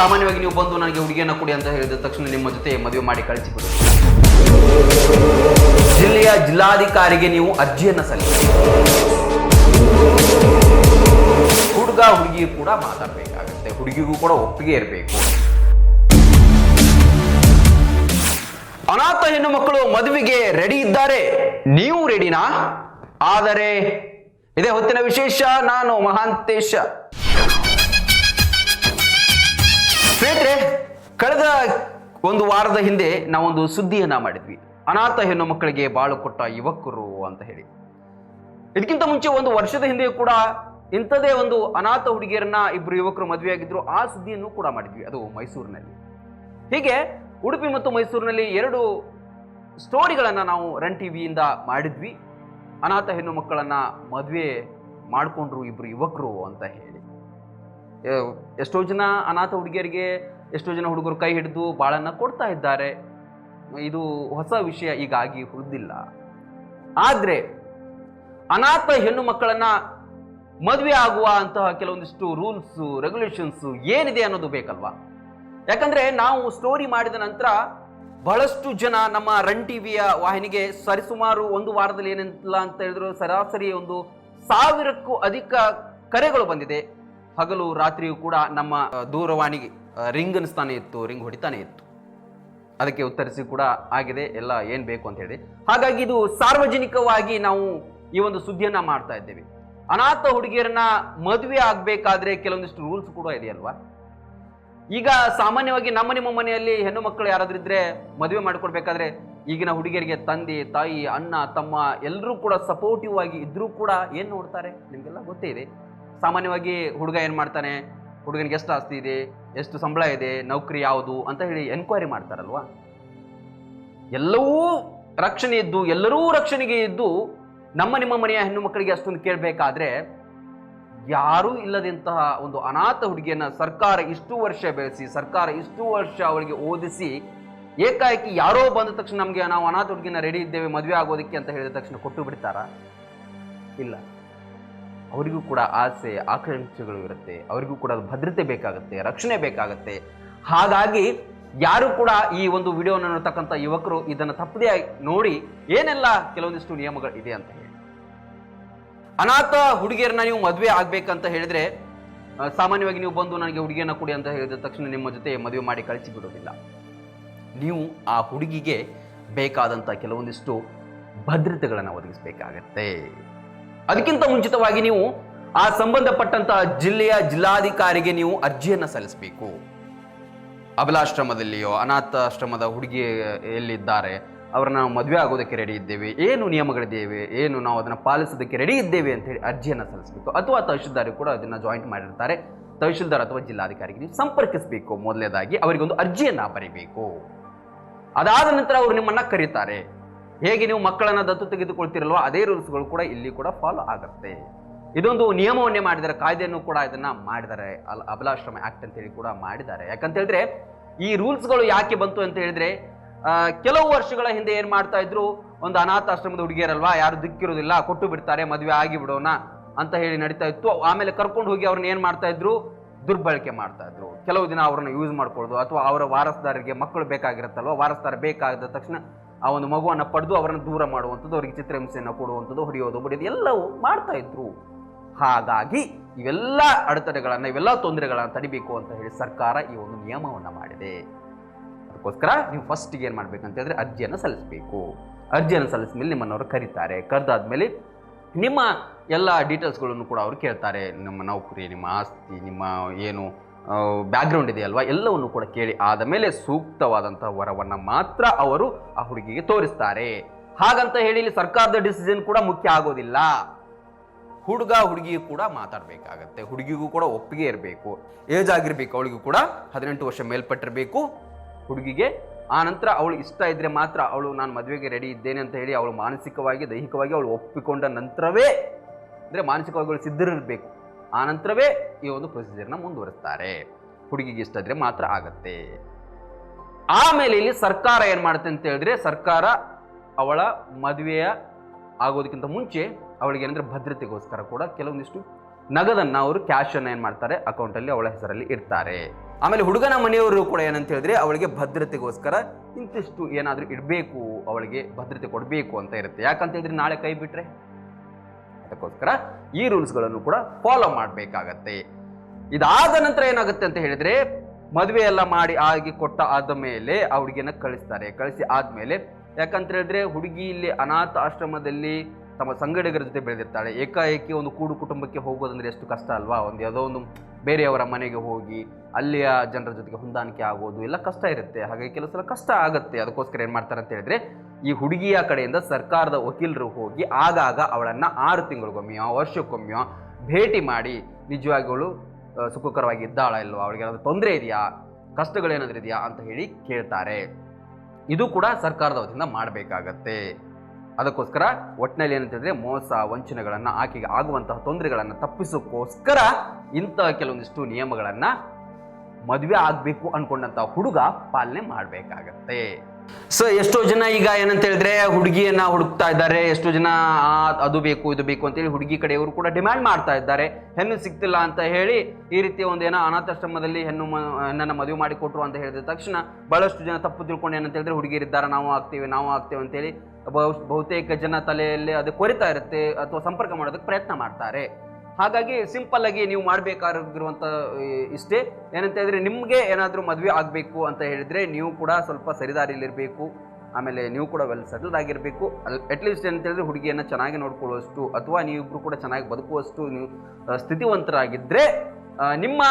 ಸಾಮಾನ್ಯವಾಗಿ ನೀವು ಬಂದು ನನಗೆ ಹುಡುಗಿಯನ್ನು ಕೊಡಿ ಅಂತ ಹೇಳಿದ ತಕ್ಷಣ ನಿಮ್ಮ ಜೊತೆ ಮದುವೆ ಮಾಡಿ ಕಳಿಸಿಬಿಡು. ಜಿಲ್ಲೆಯ ಜಿಲ್ಲಾಧಿಕಾರಿಗೆ ನೀವು ಅರ್ಜಿಯನ್ನು ಸಲ್ಲಿಸಿ. ಹುಡುಗ ಹುಡುಗಿ ಕೂಡ ಮಾತಾಡಬೇಕಾಗುತ್ತೆ, ಹುಡುಗಿಗೂ ಕೂಡ ಒಪ್ಪಿಗೆ ಇರಬೇಕು. ಅನಾಥ ಹೆಣ್ಣು ಮಕ್ಕಳು ಮದುವೆಗೆ ರೆಡಿ ಇದ್ದಾರೆ, ನೀವು ರೆಡಿನಾ? ಆದರೆ ಇದೇ ಹೊತ್ತಿನ ವಿಶೇಷ. ನಾನು ಮಹಾಂತೇಶ. ಸ್ನೇಹಿತರೆ, ಕಳೆದ ಒಂದು ವಾರದ ಹಿಂದೆ ನಾವೊಂದು ಸುದ್ದಿಯನ್ನ ಮಾಡಿದ್ವಿ, ಅನಾಥ ಹೆಣ್ಣು ಮಕ್ಕಳಿಗೆ ಬಾಳು ಕೊಟ್ಟ ಯುವಕರು ಅಂತ ಹೇಳಿ. ಇದಕ್ಕಿಂತ ಮುಂಚೆ ಒಂದು ವರ್ಷದ ಹಿಂದೆ ಕೂಡ ಇಂಥದೇ ಒಂದು ಅನಾಥ ಹುಡುಗಿಯರನ್ನ ಇಬ್ಬರು ಯುವಕರು ಮದುವೆಯಾಗಿದ್ರು. ಆ ಸುದ್ದಿಯನ್ನು ಕೂಡ ಮಾಡಿದ್ವಿ, ಅದು ಮೈಸೂರಿನಲ್ಲಿ. ಹೀಗೆ ಉಡುಪಿ ಮತ್ತು ಮೈಸೂರಿನಲ್ಲಿ 2 ಸ್ಟೋರಿಗಳನ್ನು ನಾವು ರನ್ ಟಿವಿಯಿಂದ ಮಾಡಿದ್ವಿ. ಅನಾಥ ಹೆಣ್ಣು ಮಕ್ಕಳನ್ನ ಮದುವೆ ಮಾಡಿಕೊಂಡ್ರು ಇಬ್ಬರು ಯುವಕರು ಅಂತ ಹೇಳಿ. ಎಷ್ಟೋ ಜನ ಅನಾಥ ಹುಡುಗಿಯರಿಗೆ ಎಷ್ಟೋ ಜನ ಹುಡುಗರು ಕೈ ಹಿಡಿದು ಬಾಳನ್ನ ಕೊಡ್ತಾ ಇದ್ದಾರೆ. ಇದು ಹೊಸ ವಿಷಯ ಹೀಗಾಗಿ ಹುರಿದಿಲ್ಲ. ಆದ್ರೆ ಅನಾಥ ಹೆಣ್ಣು ಮಕ್ಕಳನ್ನ ಮದುವೆ ಆಗುವ ಅಂತಹ ಕೆಲವೊಂದಿಷ್ಟು ರೂಲ್ಸ್ ರೆಗ್ಯುಲೇಷನ್ಸ್ ಏನಿದೆ ಅನ್ನೋದು ಬೇಕಲ್ವಾ? ಯಾಕಂದ್ರೆ ನಾವು ಸ್ಟೋರಿ ಮಾಡಿದ ನಂತರ ಬಹಳಷ್ಟು ಜನ ನಮ್ಮ ರನ್ ಟಿವಿಯ ವಾಹಿನಿಗೆ ಸರಿಸುಮಾರು ಒಂದು ವಾರದಲ್ಲಿ ಏನಿಲ್ಲ ಅಂತ ಹೇಳಿದ್ರು ಸರಾಸರಿ ಒಂದು 1000ಕ್ಕೂ ಅಧಿಕ ಕರೆಗಳು ಬಂದಿದೆ. ಹಗಲು ರಾತ್ರಿಯೂ ಕೂಡ ನಮ್ಮ ದೂರವಾಣಿಗೆ ರಿಂಗ್ ಅನಿಸ್ತಾನೆ ಇತ್ತು, ರಿಂಗ್ ಹೊಡಿತಾನೆ ಇತ್ತು. ಅದಕ್ಕೆ ಉತ್ತರಿಸಿ ಕೂಡ ಆಗಿದೆ ಎಲ್ಲ ಏನ್ ಬೇಕು ಅಂತ ಹೇಳಿ. ಹಾಗಾಗಿ ಇದು ಸಾರ್ವಜನಿಕವಾಗಿ ನಾವು ಈ ಒಂದು ಸುದ್ದಿಯನ್ನ ಮಾಡ್ತಾ ಇದ್ದೇವೆ. ಅನಾಥ ಹುಡುಗಿಯರನ್ನ ಮದುವೆ ಆಗ್ಬೇಕಾದ್ರೆ ಕೆಲವೊಂದಿಷ್ಟು ರೂಲ್ಸ್ ಕೂಡ ಇದೆಯಲ್ವಾ? ಈಗ ಸಾಮಾನ್ಯವಾಗಿ ನಿಮ್ಮ ಮನೆಯಲ್ಲಿ ಹೆಣ್ಣು ಮಕ್ಕಳು ಯಾರಾದ್ರೂ ಇದ್ರೆ ಮದುವೆ ಮಾಡಿಕೊಡ್ಬೇಕಾದ್ರೆ ಈಗಿನ ಹುಡುಗಿಯರಿಗೆ ತಂದೆ ತಾಯಿ ಅಣ್ಣ ತಮ್ಮ ಎಲ್ಲರೂ ಕೂಡ ಸಪೋರ್ಟಿವ್ ಆಗಿ ಇದ್ರೂ ಕೂಡ ಏನ್ ನೋಡ್ತಾರೆ ನಿಮ್ಗೆಲ್ಲ ಗೊತ್ತೇ ಇದೆ. ಸಾಮಾನ್ಯವಾಗಿ ಹುಡುಗ ಏನ್ ಮಾಡ್ತಾನೆ, ಹುಡುಗನಿಗೆ ಎಷ್ಟು ಆಸ್ತಿ ಇದೆ, ಎಷ್ಟು ಸಂಬಳ ಇದೆ, ನೌಕರಿ ಯಾವುದು ಅಂತ ಹೇಳಿ ಎನ್ಕ್ವೈರಿ ಮಾಡ್ತಾರಲ್ವಾ? ಎಲ್ಲವೂ ರಕ್ಷಣೆ ಇದ್ದು ಎಲ್ಲರೂ ರಕ್ಷಣೆಗೆ ಇದ್ದು ನಿಮ್ಮ ಮನೆಯ ಹೆಣ್ಣು ಮಕ್ಕಳಿಗೆ ಅಷ್ಟೊಂದು ಕೇಳಬೇಕಾದ್ರೆ ಯಾರೂ ಇಲ್ಲದಂತಹ ಒಂದು ಅನಾಥ ಹುಡುಗಿಯನ್ನ ಸರ್ಕಾರ ಇಷ್ಟು ವರ್ಷ ಬೆಳೆಸಿ, ಸರ್ಕಾರ ಇಷ್ಟು ವರ್ಷ ಅವಳಿಗೆ ಓದಿಸಿ, ಏಕಾಏಕಿ ಯಾರೋ ಬಂದ ತಕ್ಷಣ ನಮ್ಗೆ ನಾವು ಅನಾಥ ಹುಡುಗಿನ ರೆಡಿ ಇದ್ದೇವೆ ಮದುವೆ ಆಗೋದಕ್ಕೆ ಅಂತ ಹೇಳಿದ ತಕ್ಷಣ ಕೊಟ್ಟು ಬಿಡ್ತಾರಾ? ಇಲ್ಲ. ಅವರಿಗೂ ಕೂಡ ಆಸೆ ಆಕಾಂಕ್ಷೆಗಳು ಇರುತ್ತೆ, ಅವರಿಗೂ ಕೂಡ ಭದ್ರತೆ ಬೇಕಾಗುತ್ತೆ, ರಕ್ಷಣೆ ಬೇಕಾಗುತ್ತೆ. ಹಾಗಾಗಿ ಯಾರು ಕೂಡ ಈ ಒಂದು ವಿಡಿಯೋನ ನೋಡ್ತಕ್ಕಂಥ ಯುವಕರು ಇದನ್ನು ತಪ್ಪದೇ ನೋಡಿ ಏನೆಲ್ಲ ಕೆಲವೊಂದಿಷ್ಟು ನಿಯಮಗಳು ಇದೆ ಅಂತ ಹೇಳಿ. ಅನಾಥ ಹುಡುಗಿಯರನ್ನ ನೀವು ಮದುವೆ ಆಗ್ಬೇಕಂತ ಹೇಳಿದ್ರೆ ಸಾಮಾನ್ಯವಾಗಿ ನೀವು ಬಂದು ನನಗೆ ಹುಡುಗಿಯನ್ನ ಕೊಡಿ ಅಂತ ಹೇಳಿದ ತಕ್ಷಣ ನಿಮ್ಮ ಜೊತೆ ಮದುವೆ ಮಾಡಿ ಕಳಿಸಿ ಬಿಡೋದಿಲ್ಲ. ನೀವು ಆ ಹುಡುಗಿಗೆ ಬೇಕಾದಂತ ಕೆಲವೊಂದಿಷ್ಟು ಭದ್ರತೆಗಳನ್ನು ಒದಗಿಸಬೇಕಾಗತ್ತೆ. ಅದಕ್ಕಿಂತ ಮುಂಚಿತವಾಗಿ ನೀವು ಆ ಸಂಬಂಧಪಟ್ಟಂತಹ ಜಿಲ್ಲೆಯ ಜಿಲ್ಲಾಧಿಕಾರಿಗೆ ನೀವು ಅರ್ಜಿಯನ್ನ ಸಲ್ಲಿಸಬೇಕು. ಅಬಲಾಶ್ರಮದಲ್ಲಿಯೋ ಅನಾಥಾಶ್ರಮದ ಹುಡುಗಿ ಎಲ್ಲಿದ್ದಾರೆ ಅವ್ರನ್ನ ನಾವು ಮದುವೆ ಆಗೋದಕ್ಕೆ ರೆಡಿ ಇದ್ದೇವೆ, ಏನು ನಿಯಮಗಳಿದ್ದೇವೆ, ಏನು ನಾವು ಅದನ್ನು ಪಾಲಿಸೋದಕ್ಕೆ ರೆಡಿ ಇದ್ದೇವೆ ಅಂತ ಹೇಳಿ ಅರ್ಜಿಯನ್ನು ಸಲ್ಲಿಸಬೇಕು. ಅಥವಾ ತಹಶೀಲ್ದಾರ್ ಕೂಡ ಅದನ್ನು ಜಾಯಿಂಟ್ ಮಾಡಿರ್ತಾರೆ. ತಹಶೀಲ್ದಾರ್ ಅಥವಾ ಜಿಲ್ಲಾಧಿಕಾರಿಗೆ ನೀವು ಸಂಪರ್ಕಿಸಬೇಕು. ಮೊದಲನೇದಾಗಿ ಅವರಿಗೊಂದು ಅರ್ಜಿಯನ್ನು ಬರೀಬೇಕು. ಅದಾದ ನಂತರ ಅವರು ನಿಮ್ಮನ್ನ ಕರೀತಾರೆ. ಹೇಗೆ ನೀವು ಮಕ್ಕಳನ್ನ ದತ್ತು ತೆಗೆದುಕೊಳ್ತಿರಲ್ವ ಅದೇ ರೂಲ್ಸ್ಗಳು ಕೂಡ ಇಲ್ಲಿ ಕೂಡ ಫಾಲೋ ಆಗುತ್ತೆ. ಇದೊಂದು ನಿಯಮವನ್ನೇ ಮಾಡಿದ್ದಾರೆ, ಕಾಯ್ದೆಯನ್ನು ಕೂಡ ಇದನ್ನ ಮಾಡಿದ್ದಾರೆ. ಅಬಲಾಶ್ರಮ ಆಕ್ಟ್ ಅಂತ ಹೇಳಿ ಕೂಡ ಮಾಡಿದ್ದಾರೆ. ಯಾಕಂತ ಹೇಳಿದ್ರೆ ಈ ರೂಲ್ಸ್ಗಳು ಯಾಕೆ ಬಂತು ಅಂತ ಹೇಳಿದ್ರೆ ಕೆಲವು ವರ್ಷಗಳ ಹಿಂದೆ ಏನ್ ಮಾಡ್ತಾ ಇದ್ರು, ಒಂದು ಅನಾಥಾಶ್ರಮದ ಹುಡುಗಿಯರಲ್ವಾ, ಯಾರು ದಿಕ್ಕಿರೋದಿಲ್ಲ, ಕೊಟ್ಟು ಬಿಡ್ತಾರೆ, ಮದುವೆ ಆಗಿ ಬಿಡೋಣ ಅಂತ ಹೇಳಿ ನಡೀತಾ ಇತ್ತು. ಆಮೇಲೆ ಕರ್ಕೊಂಡು ಹೋಗಿ ಅವ್ರನ್ನ ಏನ್ ಮಾಡ್ತಾ ಇದ್ರು, ದುರ್ಬಳಕೆ ಮಾಡ್ತಾ ಇದ್ರು. ಕೆಲವು ದಿನ ಅವ್ರನ್ನ ಯೂಸ್ ಮಾಡ್ಕೊಳ್ಳೋದು, ಅಥವಾ ಅವರ ವಾರಸ್ದಾರರಿಗೆ ಮಕ್ಕಳು ಬೇಕಾಗಿರುತ್ತಲ್ವ, ವಾರಸ್ದಾರ ಬೇಕಾದ ತಕ್ಷಣ ಆ ಒಂದು ಮಗುವನ್ನ ಪಡೆದು ಅವರನ್ನು ದೂರ ಮಾಡುವಂಥದ್ದು, ಅವರಿಗೆ ಚಿತ್ರಹಿಂಸೆಯನ್ನು ಕೊಡುವಂಥದ್ದು, ಹೊಡೆಯೋದು ಬಡಿಯೋದು ಎಲ್ಲವೂ ಮಾಡ್ತಾ ಇದ್ರು. ಹಾಗಾಗಿ ಇವೆಲ್ಲ ಅಡೆತಡೆಗಳನ್ನ ಇವೆಲ್ಲ ತೊಂದರೆಗಳನ್ನ ತಡಿಬೇಕು ಅಂತ ಹೇಳಿ ಸರ್ಕಾರ ಈ ಒಂದು ನಿಯಮವನ್ನ ಮಾಡಿದೆ. ಅದಕ್ಕೋಸ್ಕರ ನೀವು ಫಸ್ಟ್ಗೆ ಏನ್ ಮಾಡ್ಬೇಕಂತ ಹೇಳಿದ್ರೆ ಅರ್ಜಿಯನ್ನು ಸಲ್ಲಿಸಬೇಕು. ಅರ್ಜಿಯನ್ನು ಸಲ್ಲಿಸಿದ ಮೇಲೆ ನಿಮ್ಮನ್ನವರು ಕರೀತಾರೆ. ಕರೆದಾದ್ಮೇಲೆ ನಿಮ್ಮ ಎಲ್ಲ ಡೀಟೇಲ್ಸ್ಗಳನ್ನು ಕೂಡ ಅವರು ಕೇಳ್ತಾರೆ. ನಿಮ್ಮ ನೌಕರಿ, ನಿಮ್ಮ ಆಸ್ತಿ, ನಿಮ್ಮ ಏನು ಬ್ಯಾಕ್ಗ್ರೌಂಡ್ ಇದೆಯಲ್ವಾ ಎಲ್ಲವನ್ನು ಕೂಡ ಕೇಳಿ ಆದ ಮೇಲೆ ಸೂಕ್ತವಾದಂತಹ ವರವನ್ನ ಮಾತ್ರ ಅವರು ಆ ಹುಡುಗಿಗೆ ತೋರಿಸ್ತಾರೆ. ಹಾಗಂತ ಹೇಳಿ ಇಲ್ಲಿ ಸರ್ಕಾರದ ಡಿಸಿಷನ್ ಕೂಡ ಮುಖ್ಯ ಆಗೋದಿಲ್ಲ. ಹುಡುಗ ಹುಡುಗಿಯು ಕೂಡ ಮಾತಾಡಬೇಕಾಗತ್ತೆ. ಹುಡುಗಿಗೂ ಕೂಡ ಒಪ್ಪಿಗೆ ಇರಬೇಕು, ಏಜ್ ಆಗಿರ್ಬೇಕು, ಅವಳಿಗೂ ಕೂಡ 18 ವರ್ಷ ಮೇಲ್ಪಟ್ಟಿರಬೇಕು ಹುಡುಗಿಗೆ. ಆ ನಂತರ ಅವಳು ಇಷ್ಟ ಇದ್ರೆ ಮಾತ್ರ ಅವಳು ನಾನು ಮದುವೆಗೆ ರೆಡಿ ಇದ್ದೇನೆ ಅಂತ ಹೇಳಿ ಅವಳು ಮಾನಸಿಕವಾಗಿ ದೈಹಿಕವಾಗಿ ಅವಳು ಒಪ್ಪಿಕೊಂಡ ನಂತರವೇ, ಅಂದರೆ ಮಾನಸಿಕವಾಗಿ ಅವಳು ಸಿದ್ಧರಿರಬೇಕು, ಆ ನಂತರವೇ ಈ ಒಂದು ಪ್ರೊಸೀಜರ್ನ ಮುಂದುವರಿಸ್ತಾರೆ. ಹುಡುಗಿಗೆ ಇಷ್ಟ ಇದ್ರೆ ಮಾತ್ರ ಆಗತ್ತೆ. ಆಮೇಲೆ ಇಲ್ಲಿ ಸರ್ಕಾರ ಏನ್ ಮಾಡುತ್ತೆ ಅಂತ ಹೇಳಿದ್ರೆ, ಸರ್ಕಾರ ಅವಳ ಮದುವೆಯ ಆಗೋದಕ್ಕಿಂತ ಮುಂಚೆ ಅವಳಿಗೆ ಏನಂದ್ರೆ ಭದ್ರತೆಗೋಸ್ಕರ ಕೂಡ ಕೆಲವೊಂದಿಷ್ಟು ನಗದನ್ನ ಅವರು ಕ್ಯಾಶ್ ಅನ್ನ ಏನ್ ಮಾಡ್ತಾರೆ ಅಕೌಂಟ್ ಅಲ್ಲಿ ಅವಳ ಹೆಸರಲ್ಲಿ ಇಡ್ತಾರೆ. ಆಮೇಲೆ ಹುಡುಗನ ಮನೆಯವರು ಕೂಡ ಏನಂತ ಹೇಳಿದ್ರೆ ಅವಳಿಗೆ ಭದ್ರತೆಗೋಸ್ಕರ ಇಂತಿಷ್ಟು ಏನಾದರೂ ಇಡಬೇಕು, ಅವಳಿಗೆ ಭದ್ರತೆ ಕೊಡಬೇಕು ಅಂತ ಇರುತ್ತೆ. ಯಾಕಂತ ಹೇಳಿದ್ರೆ ನಾಳೆ ಕೈ ಬಿಟ್ರೆ, ಅದಕ್ಕೋಸ್ಕರ ಈ ರೂಲ್ಸ್ಗಳನ್ನು ಕೂಡ ಫಾಲೋ ಮಾಡಬೇಕಾಗತ್ತೆ. ಇದಾದ ನಂತರ ಏನಾಗುತ್ತೆ ಅಂತ ಹೇಳಿದ್ರೆ ಮದುವೆ ಎಲ್ಲ ಮಾಡಿ ಆಗಿ ಕೊಟ್ಟ ಆದ ಮೇಲೆ ಆ ಹುಡುಗಿಯನ್ನ ಕಳಿಸ್ತಾರೆ. ಕಳಿಸಿ ಆದ್ಮೇಲೆ ಯಾಕಂತ ಹೇಳಿದ್ರೆ ಹುಡುಗಿ ಇಲ್ಲಿ ಅನಾಥ ಆಶ್ರಮದಲ್ಲಿ ತಮ್ಮ ಸಂಗಡಿಗರ ಜೊತೆ ಬೆಳೆದಿರ್ತಾಳೆ. ಏಕಾಏಕಿ ಒಂದು ಕೂಡು ಕುಟುಂಬಕ್ಕೆ ಹೋಗೋದಂದ್ರೆ ಎಷ್ಟು ಕಷ್ಟ ಅಲ್ವಾ. ಯಾವುದೋ ಒಂದು ಬೇರೆಯವರ ಮನೆಗೆ ಹೋಗಿ ಅಲ್ಲಿಯ ಜನರ ಜೊತೆಗೆ ಹೊಂದಾಣಿಕೆ ಆಗೋದು ಎಲ್ಲ ಕಷ್ಟ ಇರುತ್ತೆ. ಹಾಗಾಗಿ ಕೆಲವು ಸಲ ಕಷ್ಟ ಆಗುತ್ತೆ. ಅದಕ್ಕೋಸ್ಕರ ಏನ್ ಮಾಡ್ತಾರೆ ಅಂತ ಹೇಳಿದ್ರೆ ಈ ಹುಡುಗಿಯ ಕಡೆಯಿಂದ ಸರ್ಕಾರದ ವಕೀಲರು ಹೋಗಿ ಆಗಾಗ ಅವಳನ್ನ 6 ತಿಂಗಳಿಗೊಮ್ಮೆಯೋ ವರ್ಷಕ್ಕೊಮ್ಮೆಯೋ ಭೇಟಿ ಮಾಡಿ ನಿಜವಾಗ್ಲೂ ಸುಖಕರವಾಗಿ ಇದ್ದಾಳ ಇಲ್ವಾ, ಅವಳಿಗೆ ಏನಾದರೂ ತೊಂದರೆ ಇದೆಯಾ, ಕಷ್ಟಗಳೇನಾದ್ರೂ ಇದೆಯಾ ಅಂತ ಹೇಳಿ ಕೇಳ್ತಾರೆ. ಇದು ಕೂಡ ಸರ್ಕಾರದ ವತಿಯಿಂದ ಮಾಡಬೇಕಾಗತ್ತೆ. ಅದಕ್ಕೋಸ್ಕರ ಒಟ್ಟಿನಲ್ಲಿ ಏನಂತ ಹೇಳಿದ್ರೆ ಮೋಸ ವಂಚನೆಗಳನ್ನು ಆಕೆಗೆ ಆಗುವಂತಹ ತೊಂದರೆಗಳನ್ನು ತಪ್ಪಿಸೋಕ್ಕೋಸ್ಕರ ಇಂತಹ ಕೆಲವೊಂದಿಷ್ಟು ನಿಯಮಗಳನ್ನ ಮದುವೆ ಆಗ್ಬೇಕು ಅನ್ಕೊಂಡಂತ ಹುಡುಗ ಪಾಲನೆ ಮಾಡಬೇಕಾಗತ್ತೆ. ಸೊ ಎಷ್ಟೋ ಜನ ಈಗ ಏನಂತ ಹೇಳಿದ್ರೆ ಹುಡುಗಿಯನ್ನ ಹುಡುಕ್ತಾ ಇದ್ದಾರೆ. ಎಷ್ಟೋ ಜನ ಅದು ಬೇಕು ಇದು ಬೇಕು ಅಂತೇಳಿ ಹುಡುಗಿ ಕಡೆಯವರು ಕೂಡ ಡಿಮ್ಯಾಂಡ್ ಮಾಡ್ತಾ ಇದ್ದಾರೆ. ಹೆಣ್ಣು ಸಿಗ್ತಿಲ್ಲ ಅಂತ ಹೇಳಿ ಈ ರೀತಿ ಒಂದೇನೋ ಅನಾಥಾಶ್ರಮದಲ್ಲಿ ಹೆಣ್ಣನ್ನ ಮದುವೆ ಮಾಡಿ ಕೊಟ್ರು ಅಂತ ಹೇಳಿದ ತಕ್ಷಣ ಬಹಳಷ್ಟು ಜನ ತಪ್ಪು ತಿಳ್ಕೊಂಡು ಏನಂತ ಹೇಳಿದ್ರೆ ಹುಡುಗಿಯರಿದ್ದಾರೆ, ನಾವು ಆಗ್ತೇವೆ ಅಂತೇಳಿ ಬಹುತೇಕ ಜನ ತಲೆಯಲ್ಲಿ ಅದು ಕೊರಿತಾ ಇರುತ್ತೆ ಅಥವಾ ಸಂಪರ್ಕ ಮಾಡೋದಕ್ಕೆ ಪ್ರಯತ್ನ ಮಾಡ್ತಾರೆ. ಹಾಗಾಗಿ ಸಿಂಪಲ್ ಆಗಿ ನೀವು ಮಾಡಬೇಕಾಗಿರುವಂತ ಇಷ್ಟೇ ಏನಂತ ಹೇಳಿದ್ರೆ ನಿಮ್ಗೆ ಏನಾದ್ರೂ ಮದುವೆ ಆಗ್ಬೇಕು ಅಂತ ಹೇಳಿದ್ರೆ ನೀವು ಕೂಡ ಸ್ವಲ್ಪ ಸರಿದಾರಿಯಲ್ಲಿರ್ಬೇಕು. ಆಮೇಲೆ ನೀವು ಕೂಡ ವೆಲ್ ಸೆಟಲ್ಡ್ ಆಗಿರ್ಬೇಕು. ಅಟ್ಲೀಸ್ಟ್ ಏನಂತ ಹೇಳಿದ್ರೆ ಹುಡುಗಿಯನ್ನ ಚೆನ್ನಾಗಿ ನೋಡ್ಕೊಳ್ಳುವಷ್ಟು ಅಥವಾ ನೀವಿಬ್ರು ಕೂಡ ಚೆನ್ನಾಗಿ ಬದುಕುವಷ್ಟು ನೀವು ಸ್ಥಿತಿವಂತರಾಗಿದ್ರೆ ನಿಮ್ಮ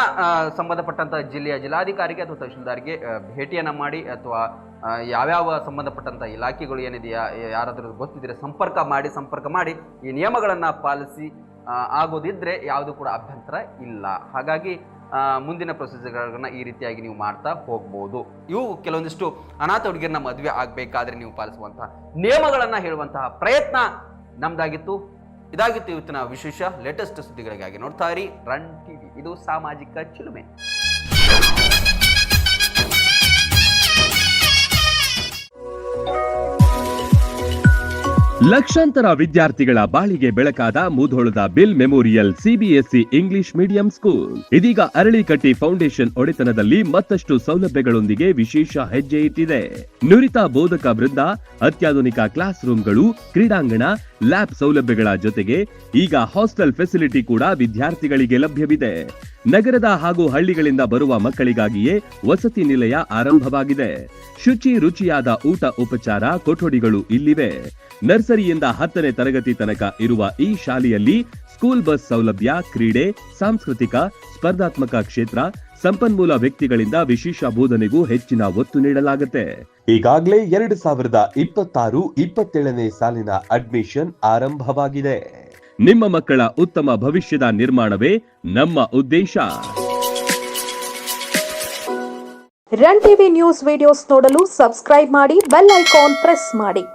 ಸಂಬಂಧಪಟ್ಟಂತ ಜಿಲ್ಲೆಯ ಜಿಲ್ಲಾಧಿಕಾರಿಗೆ ಅಥವಾ ತಹಶೀಲ್ದಾರ್ಗೆ ಭೇಟಿಯನ್ನ ಮಾಡಿ ಅಥವಾ ಯಾವ್ಯಾವ ಸಂಬಂಧಪಟ್ಟಂತ ಇಲಾಖೆಗಳು ಏನಿದೆಯಾ ಯಾರಾದರೂ ಗೊತ್ತಿದ್ರೆ ಸಂಪರ್ಕ ಮಾಡಿ ಈ ನಿಯಮಗಳನ್ನ ಪಾಲಿಸಿ ಆಗೋದಿದ್ರೆ ಯಾವುದು ಕೂಡ ಅಭ್ಯಂತರ ಇಲ್ಲ. ಹಾಗಾಗಿ ಮುಂದಿನ ಪ್ರೊಸೀಜರ್ಗಳನ್ನ ಈ ರೀತಿಯಾಗಿ ನೀವು ಮಾಡ್ತಾ ಹೋಗ್ಬೋದು. ಇವು ಕೆಲವೊಂದಿಷ್ಟು ಅನಾಥ ಹುಡುಗಿಯರನ್ನ ಮದುವೆ ಆಗಬೇಕಾದ್ರೆ ನೀವು ಪಾಲಿಸುವಂತಹ ನಿಯಮಗಳನ್ನ ಹೇಳುವಂತಹ ಪ್ರಯತ್ನ ನಮ್ದಾಗಿತ್ತು. ಇದಾಗಿತ್ತು ಇವತ್ತಿನ ವಿಶೇಷ. ಲೇಟೆಸ್ಟ್ ಸುದ್ದಿಗಳಿಗಾಗಿ ನೋಡ್ತಾ ಇರಿ ರನ್ ಟಿವಿ. ಇದು ಸಾಮಾಜಿಕ ಚಿಲುಮೆ. ಲಕ್ಷಾಂತರ ವಿದ್ಯಾರ್ಥಿಗಳ ಬಾಳಿಗೆ ಬೆಳಕಾದ ಮುಧೋಳದ Bill memorial CBSE English medium school ಇದೀಗ ಅರಳಿಕಟ್ಟಿ ಫೌಂಡೇಶನ್ ಒಡೆತನದಲ್ಲಿ ಮತ್ತಷ್ಟು ಸೌಲಭ್ಯಗಳೊಂದಿಗೆ ವಿಶೇಷ ಹೆಜ್ಜೆ ಇಟ್ಟಿದೆ. ನುರಿತ ಬೋಧಕ ವೃಂದ, ಅತ್ಯಾಧುನಿಕ ಕ್ಲಾಸ್ ರೂಮ್ಗಳು, ಕ್ರೀಡಾಂಗಣ, ಲ್ಯಾಬ್ ಸೌಲಭ್ಯಗಳ ಜೊತೆಗೆ ಈಗ ಹಾಸ್ಟೆಲ್ ಫೆಸಿಲಿಟಿ ಕೂಡ ವಿದ್ಯಾರ್ಥಿಗಳಿಗೆ ಲಭ್ಯವಿದೆ. ನಗರದ ಹಾಗೂ ಹಳ್ಳಿಗಳಿಂದ ಬರುವ ಮಕ್ಕಳಿಗಾಗಿಯೇ ವಸತಿ ನಿಲಯ ಆರಂಭವಾಗಿದೆ. ಶುಚಿ ರುಚಿಯಾದ ಊಟ ಉಪಚಾರ ಕೊಠಡಿಗಳು ಇಲ್ಲಿವೆ. ನರ್ಸರಿಯಿಂದ 10ನೇ ತರಗತಿ ತನಕ ಇರುವ ಈ ಶಾಲೆಯಲ್ಲಿ ಸ್ಕೂಲ್ ಬಸ್ ಸೌಲಭ್ಯ, ಕ್ರೀಡೆ, ಸಾಂಸ್ಕೃತಿಕ, ಸ್ಪರ್ಧಾತ್ಮಕ ಕ್ಷೇತ್ರ, ಸಂಪನ್ಮೂಲ ವ್ಯಕ್ತಿಗಳಿಂದ ವಿಶೇಷ ಬೋಧನೆಗೂ ಹೆಚ್ಚಿನ ಒತ್ತು ನೀಡಲಾಗುತ್ತೆ. ಈಗಾಗಲೇ 2026-27ನೇ ಸಾಲಿನ ಅಡ್ಮಿಷನ್ ಆರಂಭವಾಗಿದೆ. ನಿಮ್ಮ ಮಕ್ಕಳ ಉತ್ತಮ ಭವಿಷ್ಯದ ನಿರ್ಮಾಣವೇ ನಮ್ಮ ಉದ್ದೇಶ. ರನ್ ಟಿವಿ ನ್ಯೂಸ್ ವಿಡಿಯೋಸ್ ನೋಡಲು ಸಬ್ಸ್ಕ್ರೈಬ್ ಮಾಡಿ, ಬೆಲ್ ಐಕಾನ್ ಪ್ರೆಸ್ ಮಾಡಿ.